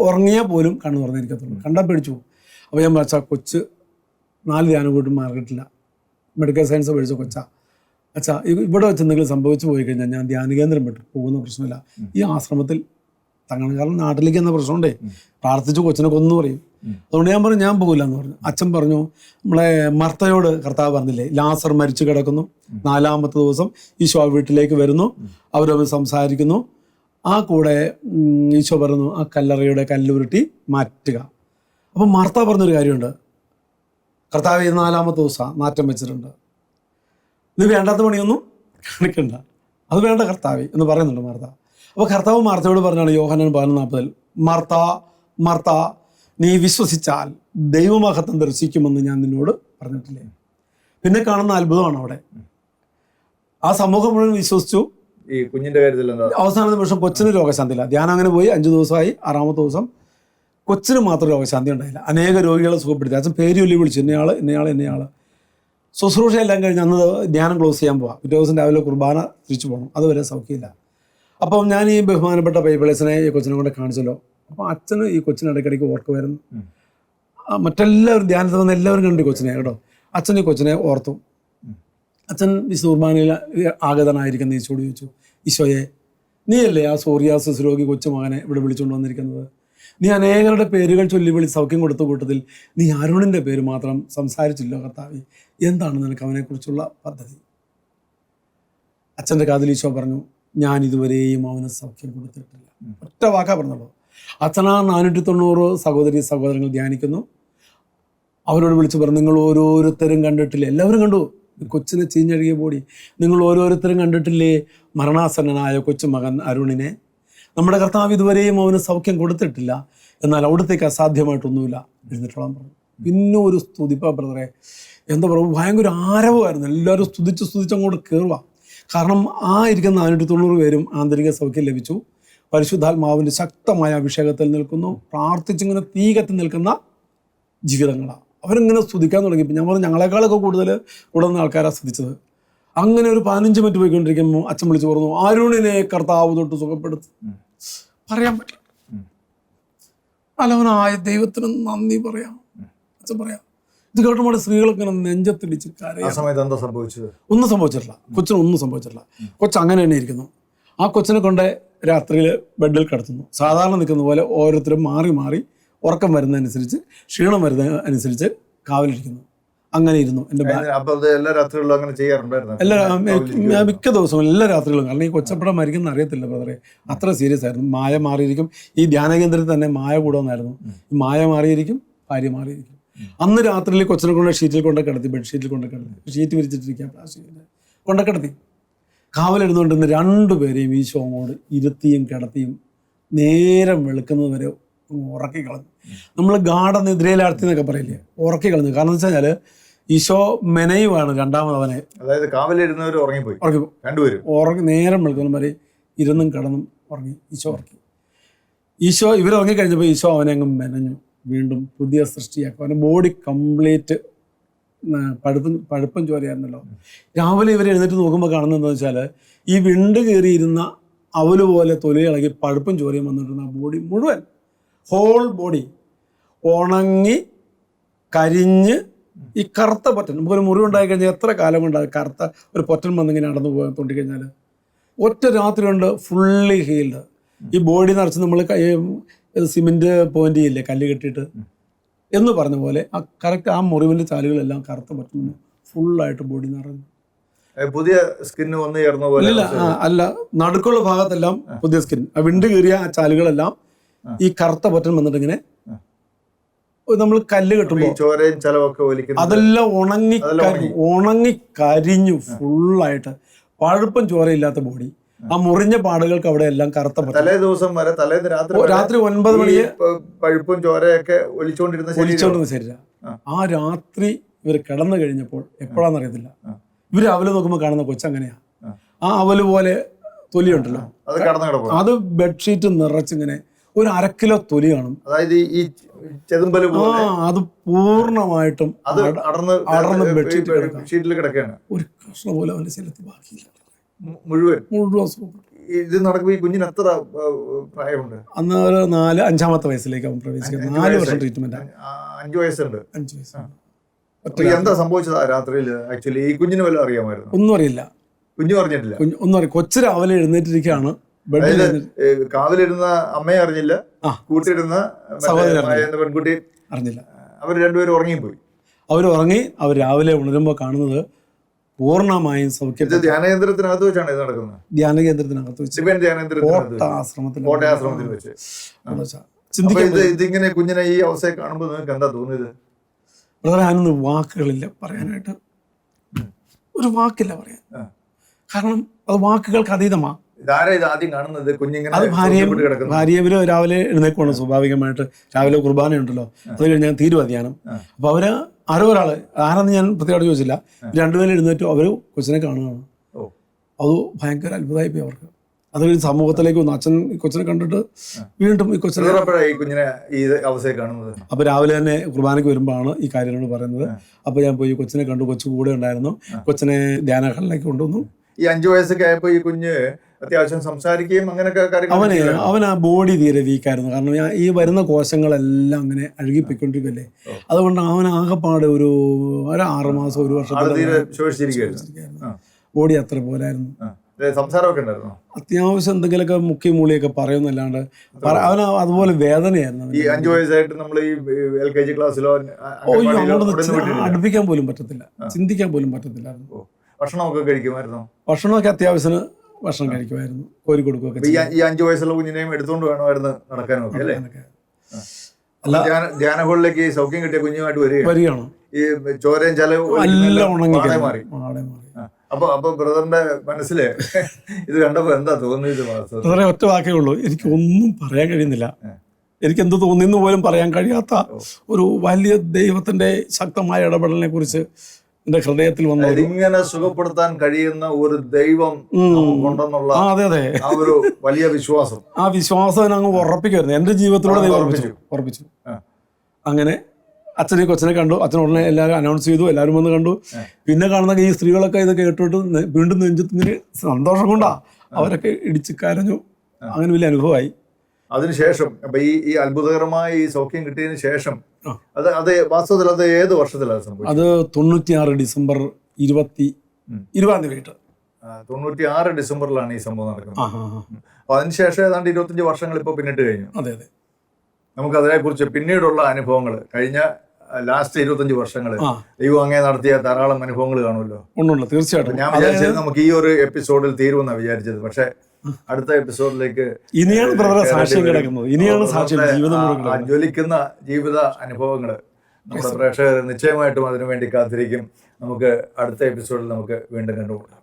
ഉറങ്ങിയാൽ പോലും കണ്ണ് തുറന്നിരിക്കത്തുള്ളൂ. കണ്ടാൽ പേടിച്ചു പോകും. അപ്പോൾ ഞാൻ അച്ഛാ കൊച്ച് 4 ധ്യാനം കൂട്ടും മാറിയിട്ടില്ല, മെഡിക്കൽ സയൻസ് പഠിച്ച കൊച്ചാ, അച്ഛാ ഇവിടെ വെച്ച് എന്തെങ്കിലും സംഭവിച്ചു പോയി കഴിഞ്ഞാൽ ഞാൻ ധ്യാനകേന്ദ്രം വിട്ടു പോകുന്ന പ്രശ്നമില്ല, ഈ ആശ്രമത്തിൽ തങ്ങണം. കാരണം നാട്ടിലേക്ക് എന്ന പ്രശ്നമുണ്ടേ, പ്രാർത്ഥിച്ചു കൊച്ചിനെ കൊന്നു പറയും. അതുകൊണ്ട് ഞാൻ പറഞ്ഞു ഞാൻ പോകില്ല എന്ന് പറഞ്ഞു. അച്ഛൻ പറഞ്ഞു, നമ്മളെ മർത്തയോട് കർത്താവ് പറഞ്ഞില്ലേ, ലാസർ മരിച്ചു കിടക്കുന്നു, 4ാമത്തെ ദിവസം ഈശോ വീട്ടിലേക്ക് വരുന്നു, അവരവർ സംസാരിക്കുന്നു. ആ കൂടെ ഈശോ പറഞ്ഞു, ആ കല്ലറയുടെ കല്ലുരുട്ടി മാറ്റുക. അപ്പം മാർത്ത പറഞ്ഞൊരു കാര്യമുണ്ട്, കർത്താവ് 4ാമത്തെ ദിവസം നാറ്റം വെച്ചിട്ടുണ്ട്, ഇത് വേണ്ടാത്ത പണിയൊന്നും കാണിക്കണ്ട, അത് വേണ്ട കർത്താവ് എന്ന് പറയുന്നുണ്ട് മാർത്ത. അപ്പോൾ കർത്താവ് മാർത്തയോട് പറഞ്ഞാണ് യോഹന്നാൻ 11:40, മാർത്ത മാർത്ത, നീ വിശ്വസിച്ചാൽ ദൈവമഹത്വം ദർശിക്കുമെന്ന് ഞാൻ നിന്നോട് പറഞ്ഞിട്ടില്ലേ. പിന്നെ കാണുന്ന അത്ഭുതമാണ് അവിടെ. ആ സമൂഹം മുഴുവൻ വിശ്വസിച്ചു. ഈ കുഞ്ഞിന്റെ കാര്യത്തിൽ അവസാന നിമിഷം കൊച്ചിന് രോഗശാന്തിയില്ല. ധ്യാനം അങ്ങനെ പോയി 5 ദിവസമായി. 6ാമത്തെ ദിവസം കൊച്ചിന് മാത്രം രോഗശാന്തി ഉണ്ടായില്ല. അനേക രോഗികളെ സുഖപ്പെടുത്തി. അച്ഛൻ പേര് ചൊല്ലി വിളിച്ചു, ഇന്നയാൾ. ശുശ്രൂഷ എല്ലാം കഴിഞ്ഞ് അന്ന് ധ്യാനം ക്ലോസ് ചെയ്യാൻ പോവാം. പിറ്റേ ദിവസം രാവിലെ കുർബാന തിരിച്ചു പോകണം. അതുവരെ സൗഖ്യമില്ല. അപ്പം ഞാൻ ഈ ബഹുമാനപ്പെട്ട പൈപ്പിളേസിനെ ഈ കൊച്ചിനെ കൊണ്ട് കാണിച്ചല്ലോ. അപ്പോൾ അച്ഛന് ഈ കൊച്ചിന് ഇടയ്ക്കിടയ്ക്ക് ഓർക്കുമായിരുന്നു. മറ്റെല്ലാവരും ധ്യാനത്തിൽ വന്ന് എല്ലാവരും കണ്ടു കൊച്ചിനെ കേട്ടോ. അച്ഛൻ ഈ കൊച്ചിനെ ഓർത്തു. അച്ഛൻ വിശുദ്ധ കുർബാനയിൽ ആഗതനായിരിക്കുന്ന ഈശോയോട് ചോദിച്ചു, ഈശോയെ, നീയല്ലേ ആ സോറിയാസിസ് രോഗി കൊച്ചുമകനെ ഇവിടെ വിളിച്ചുകൊണ്ട് വന്നിരിക്കുന്നത്? നീ അനേകരുടെ പേരുകൾ ചൊല്ലി വിളി സൗഖ്യം കൊടുത്ത കൂട്ടത്തിൽ നീ അരുണിൻ്റെ പേര് മാത്രം സംസാരിച്ചില്ലോ കർത്താവേ, എന്താണ് നിനക്ക് അവനെക്കുറിച്ചുള്ള പദ്ധതി? അച്ഛൻ്റെ കാതിൽ ഈശോ പറഞ്ഞു, ഞാൻ ഇതുവരെയും അവന് സൗഖ്യം കൊടുത്തിട്ടില്ല. ഒറ്റ വാക്കാ പറഞ്ഞുള്ളൂ. അച്ഛനാ 490 സഹോദരി സഹോദരങ്ങൾ ധ്യാനിക്കുന്നു. അവരോട് വിളിച്ചു പറഞ്ഞു, നിങ്ങൾ ഓരോരുത്തരും കണ്ടിട്ടില്ലേ, എല്ലാവരും കണ്ടു കൊച്ചിനെ ചീഞ്ഞഴുകിയ ബോഡി, നിങ്ങൾ ഓരോരുത്തരും കണ്ടിട്ടില്ലേ മരണാസന്നനായ കൊച്ചുമകൻ അരുണിനെ? നമ്മുടെ കർത്താവ് ഇതുവരെയും അവന് സൗഖ്യം കൊടുത്തിട്ടില്ല, എന്നാൽ അവിടത്തേക്ക് അസാധ്യമായിട്ടൊന്നുമില്ല, എഴുന്നേറ്റോളാൻ പറഞ്ഞു. പിന്നെ ഒരു സ്തുതിപ്പാ ബ്രദറെ, എന്താ പറയുക, ഭയങ്കര ആരവമായിരുന്നു. എല്ലാവരും സ്തുതിച്ച് അങ്ങോട്ട് കയറുക. കാരണം ആ ഇരിക്കുന്ന 490 പേരും ആന്തരിക സൗഖ്യം ലഭിച്ചു. പരിശുദ്ധാത്മാവിൻ്റെ ശക്തമായ അഭിഷേകത്തിൽ നിൽക്കുന്നു. പ്രാർത്ഥിച്ചിങ്ങനെ തീ കത്തി നിൽക്കുന്ന ജീവിതങ്ങളാണ്. അവരിങ്ങനെ സ്തുതിക്കാൻ തുടങ്ങിയപ്പോൾ ഞാൻ പറഞ്ഞു, ഞങ്ങളെക്കാളൊക്കെ കൂടുതൽ ഉടനെ ആൾക്കാരാണ് സ്തുതിച്ചത്. അങ്ങനെ ഒരു 15 മിനിറ്റ് പോയിക്കൊണ്ടിരിക്കുമ്പോൾ അച്ഛൻ വിളിച്ചു പറഞ്ഞു, അരുണിനെ കർത്താവ് തൊട്ട് സുഖപ്പെടുത്തും. പറയാൻ പറ്റില്ല. നല്ലവനായ ദൈവത്തിന് നന്ദി പറയാം. അച്ഛൻ പറയാം. ഇത് കേട്ടുമ്പോൾ സ്ത്രീകളൊക്കെ നെഞ്ചത്തിടിച്ച് കരയാം. ഒന്നും സംഭവിച്ചിട്ടില്ല. കൊച്ചിനൊന്നും സംഭവിച്ചിട്ടില്ല. കൊച്ച് അങ്ങനെ തന്നെ ഇരിക്കുന്നു. ആ കൊച്ചിനെ കൊണ്ട് രാത്രിയിൽ ബെഡിൽ കിടത്തുന്നു. സാധാരണ നിൽക്കുന്ന പോലെ ഓരോരുത്തരും മാറി മാറി ഉറക്കം വരുന്നതനുസരിച്ച്, ക്ഷീണം വരുന്നതനുസരിച്ച് കാവലിരിക്കുന്നു. അങ്ങനെ ഇരുന്നു. എൻ്റെ മിക്ക ദിവസവും എല്ലാ രാത്രികളും. കാരണം ഈ കൊച്ചപ്പടം മരിക്കുന്ന അറിയത്തില്ല ബ്രദറെ, അത്ര സീരിയസ് ആയിരുന്നു. മായ മാറിയിരിക്കും. ഈ ധ്യാന കേന്ദ്രത്തിൽ തന്നെ മായ കൂടുമെന്നായിരുന്നു. ഈ മായ മാറിയിരിക്കും, ഭാര്യ മാറിയിരിക്കും. അന്ന് രാത്രിയിൽ കൊച്ചിനെ കൊണ്ട് ഷീറ്റിൽ കൊണ്ട് കിടത്തി, ബെഡ്ഷീറ്റിൽ കൊണ്ട് കിടത്തി, ഷീറ്റ് വിരിച്ചിട്ടിരിക്കുക, പ്ലാസ്റ്റിക്കിൻ്റെ കൊണ്ട് കിടത്തി. കാവലിരുന്നുകൊണ്ടിരുന്ന് 2 പേരെയും ഈശോ അങ്ങോട്ട് ഇരുത്തിയും കിടത്തിയും നേരം വെളുക്കുന്നത് വരെ ഉറക്കി കളഞ്ഞു. നമ്മൾ ഗാഠനിദ്രയിലാഴ്ത്തി എന്നൊക്കെ പറയില്ലേ, ഉറക്കി കളഞ്ഞു. കാരണം എന്ന് വെച്ച് കഴിഞ്ഞാൽ ഈശോ മെനയുമാണ് രണ്ടാമതവനെ. അതായത് കാവലിരുന്നവർ ഉറങ്ങിപ്പോയി. ഉറങ്ങി നേരം വെളുക്കണം വരെ ഇരുന്നും കിടന്നും ഉറങ്ങി. ഈശോ ഉറക്കി. ഈശോ ഇവരുറങ്ങിക്കഴിഞ്ഞപ്പോൾ ഈശോ അവനെ അങ്ങ് മെനഞ്ഞു. വീണ്ടും പുതിയ സൃഷ്ടിയാക്കും. അവൻ്റെ ബോഡി കംപ്ലീറ്റ് പഴുപ്പും ചോരയായിരുന്നല്ലോ. രാവിലെ ഇവർ എഴുന്നേറ്റ് നോക്കുമ്പോൾ കാണുന്നത് എന്താണെന്ന് വെച്ചാൽ, ഈ വിണ്ട് കയറിയിരുന്ന അവല് പോലെ തൊലി ഇളകി പഴുപ്പും ചോരയും വന്നിട്ടുന്ന ആ ബോഡി മുഴുവൻ, ഹോൾ ബോഡി ഉണങ്ങി കരിഞ്ഞ് ഈ കറുത്ത പൊറ്റൻ, നമുക്കൊരു മുറി ഉണ്ടായി കഴിഞ്ഞാൽ എത്ര കാലം കൊണ്ട് കറുത്ത ഒരു പൊറ്റൻ വന്നിങ്ങനെ നടന്നു പോകാൻ തോണ്ടിക്കഴിഞ്ഞാൽ ഒറ്റ രാത്രി കൊണ്ട് ഫുള്ളി ഹീൽഡ്. ഈ ബോഡി നിറച്ച് നമ്മൾ സിമെൻറ്റ് പോയിന്റ് ചെയ്യില്ലേ കല്ല് കെട്ടിയിട്ട് എന്ന് പറഞ്ഞ പോലെ ആ കറക്റ്റ് ആ മുറിവിൻ്റെ ചാലുകളെല്ലാം കറുത്ത പറ്റുന്നു, ഫുള്ളായിട്ട് ബോഡി നിറഞ്ഞു. പുതിയ സ്കിന്ന് വന്ന് ചേർന്ന പോലെ ഇല്ല, അല്ല, നടുക്കുള്ള ഭാഗത്തെല്ലാം പുതിയ സ്കിൻ. ആ വിണ്ട് കീറിയ ആ ചാലുകളെല്ലാം ഈ കറുത്ത പറ്റൻ വന്നിട്ട് ഇങ്ങനെ നമ്മൾ കല്ല് കെട്ടുമ്പോൾ ചോരയും ചലവൊക്കെ ഒലിക്കുന്നു, അതെല്ലാം ഉണങ്ങി കരിഞ്ഞു ഫുള്ളായിട്ട്. പഴുപ്പും ചോരയില്ലാത്ത ബോഡി. ആ മുറിഞ്ഞ പാടുകൾക്ക് അവിടെ എല്ലാം കറുത്ത പറ്റൻ. തലേ ദിവസം വരെ തലേന്ന് രാത്രി 9 മണിക്ക് പഴുപ്പും ചോരയൊക്കെ ഒലിച്ചോണ്ടിരുന്ന ശരീരം. ആ രാത്രി ഇവർ കിടന്നു കഴിഞ്ഞപ്പോൾ എപ്പോഴാണെന്നറിയത്തില്ല, ഇവർ അവല് നോക്കുമ്പോൾ കാണുന്ന കൊച്ചങ്ങനെയാ. ആ അവല് പോലെ തൊലിയുണ്ടല്ലോ, അത് ബെഡ്ഷീറ്റ് നിറച്ചിങ്ങനെ ഒരു 1/2 കിലോ തൊലി കാണും. അതായത് ഈ ചെതുമ്പല് അത് പൂർണ്ണമായിട്ടും അടർന്ന് ബെഡ്ഷീറ്റിൽ കിടക്കുകയാണ്. ഒരു കഷ്ണം പോലെ അവന്റെ ശരീരത്തിൽ ബാക്കിയില്ല, മുഴുവൻ. ഇത് നടക്കുമ്പോൾ ഈ കുഞ്ഞിന് എത്ര പ്രായമുണ്ട്? അന്ന് ഒരു 4-5 വയസ്സിലേക്ക് അവൻ പ്രവേശിക്കുന്നത്. 4 വർഷം ട്രീറ്റ്മെന്റ്. 5 വയസ്സുണ്ട്. 5 വയസ്സാണ്. എന്താ സംഭവിച്ചത് രാത്രിയിൽ? ആക്ച്വലി ഈ കുഞ്ഞിന് വല്ലതും അറിയാമായിരുന്നു? ഒന്നും അറിയില്ല. കുഞ്ഞു പറഞ്ഞിട്ടില്ല? ഒന്നും അറിയാം. കൊച്ചു രാവിലെ എഴുന്നേറ്റിരിക്കുകയാണ്. കാവിലിരുന്ന അമ്മയെ അറിഞ്ഞില്ല, കൂട്ടിയിരുന്ന പെൺകുട്ടി അറിഞ്ഞില്ല. അവർ രണ്ടുപേരും ഉറങ്ങിപ്പോയി. ഉറങ്ങി. അവർ രാവിലെ ഉണരുമ്പോൾ കാണുന്നത് പൂർണ്ണമായും സൗഖ്യം. ധ്യാനകേന്ദ്രത്തിനകത്ത് വെച്ചാണ് ഇത് നടക്കുന്നത്. ധ്യാനകേന്ദ്രത്തിനകത്ത് വെച്ച് ആശ്രമത്തിൽ വെച്ച്. ഇതിങ്ങനെ കുഞ്ഞിനെ ഈ അവസ്ഥയെ കാണുമ്പോൾ നിങ്ങൾക്ക് എന്താ തോന്നിയത്? ഞാനൊന്നും വാക്കുകളില്ല പറയാനായിട്ട്, ഒരു വാക്കില്ല പറയാൻ. കാരണം അത് വാക്കുകൾക്ക് അതീതമാണ്. ആദ്യം കാണുന്നത് കുഞ്ഞിങ്ങനെ അത് ഭാര്യവര് രാവിലെ എഴുന്നേക്കുവാണ് സ്വാഭാവികമായിട്ട്. രാവിലെ കുർബാനയുണ്ടല്ലോ, അത് കഴിഞ്ഞ് ഞാൻ തീരുവാ ധ്യാനം. അപ്പൊ അവര് ആരോ ഒരാള്, ആരെന്ന് ഞാൻ പ്രത്യേകമായിട്ട് ചോദിച്ചില്ല, രണ്ടുപേരും എഴുന്നേറ്റു അവര് കൊച്ചിനെ കാണുകയാണ്. അത് ഭയങ്കര അത്ഭുതമായി പോയി അവർക്ക്. അത് കഴിഞ്ഞ് സമൂഹത്തിലേക്ക് വന്നു. അച്ഛൻ ഈ കൊച്ചിനെ കണ്ടിട്ട് വീണ്ടും ഈ കൊച്ചിനെ കാണുന്നത്. അപ്പൊ രാവിലെ തന്നെ കുർബാനയ്ക്ക് വരുമ്പോഴാണ് ഈ കാര്യങ്ങൾ പറയുന്നത്. അപ്പൊ ഞാൻ പോയി കൊച്ചിനെ കണ്ടു. കൊച്ചു കൂടെ ഉണ്ടായിരുന്നു. കൊച്ചിനെ ധ്യാനഹാളിലേക്ക് കൊണ്ടുവന്നു. ഈ 5 വയസ്സൊക്കെ ആയപ്പോ ഈ കുഞ്ഞ് അത്യാവശ്യം സംസാരിക്കുകയും അങ്ങനെയൊക്കെ അവൻ ആ ബോഡി തീരെ വീക്കായിരുന്നു. കാരണം ഈ വരുന്ന കോശങ്ങളെല്ലാം അങ്ങനെ അഴുകിപ്പോയിക്കൊണ്ടിരിക്കുകയല്ലേ. അതുകൊണ്ട് അവൻ ആകെപ്പാടെ ഒരു 6 മാസം 1 വർഷത്തെ ബോഡി അത്ര പോലായിരുന്നു. സംസാരമൊക്കെ ഉണ്ടായിരുന്നു. അത്യാവശ്യം എന്തെങ്കിലുമൊക്കെ മുക്കി മൂളിയൊക്കെ പറയുന്നല്ലാണ്ട് അവന് അതുപോലെ വേദനയായിരുന്നു. ഈ 5 വയസ്സായിട്ട് നമ്മൾ ഈ LKG ക്ലാസ്സിലോ അടുപ്പിക്കാൻ പോലും പറ്റത്തില്ല, ചിന്തിക്കാൻ പോലും പറ്റത്തില്ലായിരുന്നു. ഭക്ഷണമൊക്കെ കഴിക്കുമായിരുന്നു. ഭക്ഷണമൊക്കെ അത്യാവശ്യത്തിന് ഭക്ഷണം കഴിക്കുമായിരുന്നു, കോരി കൊടുക്കുകയൊക്കെ. ഈ 5 വയസ്സുള്ള കുഞ്ഞിനെയും എടുത്തുകൊണ്ട് വേണമായിരുന്നു നടക്കാനൊക്കെ അല്ലേ? അല്ല, ധ്യാന ഹോളിലേക്ക് സൗഖ്യം കിട്ടിയ കുഞ്ഞുമായിട്ട് വരികയാണ്. ഈ ചോരയും ചലവും എല്ലാം ഉണങ്ങി മാറി. അപ്പൊ ബ്രദറിന്റെ മനസ്സില് ഇത് കണ്ടപ്പോ എന്താ തോന്നിയത്? ഒറ്റ വാക്കേ ഉള്ളൂ, എനിക്ക് ഒന്നും പറയാൻ കഴിയുന്നില്ല. എനിക്കെന്ത് തോന്നിയെന്ന് പോലും പറയാൻ കഴിയാത്ത ഒരു വലിയ ദൈവത്തിന്റെ ശക്തമായ ഇടപെടലിനെ കുറിച്ച് എന്റെ ഹൃദയത്തിൽ വന്നു. ഇങ്ങനെ സുഖപ്പെടുത്താൻ കഴിയുന്ന ഒരു ദൈവം ഉണ്ടെന്നുള്ള ആ ഒരു വലിയ വിശ്വാസം, ആ വിശ്വാസം അങ്ങ് ഉറപ്പിക്കുമായിരുന്നു. എന്റെ ജീവിതത്തിലൂടെ ദൈവം ഉറപ്പിച്ചു. അങ്ങനെ അച്ഛനെ കൊച്ചിനെ കണ്ടു. അച്ഛൻ ഉടനെ എല്ലാവരും അനൗൺസ് ചെയ്തു. എല്ലാവരും വന്ന് കണ്ടു. പിന്നെ കാണുന്ന ഈ സ്ത്രീകളൊക്കെ ഇത് കേട്ടിട്ട് വീണ്ടും നെഞ്ചത്തിന് സന്തോഷം കൊണ്ടാ അവരൊക്കെ ഇടിച്ച് കരഞ്ഞു. അങ്ങനെ വലിയ അനുഭവമായി. അതിനുശേഷം അപ്പൊ ഈ അത്ഭുതകരമായ ഈ സൗഖ്യം കിട്ടിയതിന് ശേഷം അത് വാസ്തവത്തിൽ അത് ഏത് വർഷത്തിലാണ് സംഭവിച്ചത്? അത് 96 ഡിസംബർ 20 തീയതി. 96 ഡിസംബറിലാണ് ഈ സംഭവം നടക്കുന്നത്. അപ്പൊ അതിനുശേഷം ഏതാണ്ട് 25 വർഷങ്ങൾ ഇപ്പൊ പിന്നിട്ട് കഴിഞ്ഞു. അതെ. നമുക്ക് അതിനെക്കുറിച്ച് പിന്നീടുള്ള അനുഭവങ്ങൾ, കഴിഞ്ഞ ലാസ്റ്റ് 25 വർഷങ്ങള് ദൈവം അങ്ങനെ നടത്തിയ ധാരാളം അനുഭവങ്ങൾ കാണുമല്ലോ. ഉണ്ടല്ലോ, തീർച്ചയായിട്ടും. ഞാൻ വിചാരിച്ചത് നമുക്ക് ഈ ഒരു എപ്പിസോഡിൽ തീരുമെന്നാണ് വിചാരിച്ചത്. പക്ഷെ അടുത്ത എപ്പിസോഡിലേക്ക് ഇനിയാണ് സാക്ഷ്യം കിടക്കുന്നത്. ഇനിയാണ് സാക്ഷ്യം, ജ്വലിക്കുന്ന ജീവിത അനുഭവങ്ങൾ നമ്മുടെ പ്രേക്ഷകർ നിശ്ചയമായിട്ടും അതിനുവേണ്ടി കാത്തിരിക്കും. നമുക്ക് അടുത്ത എപ്പിസോഡിൽ നമുക്ക് വീണ്ടും കണ്ടുമുട്ടാം.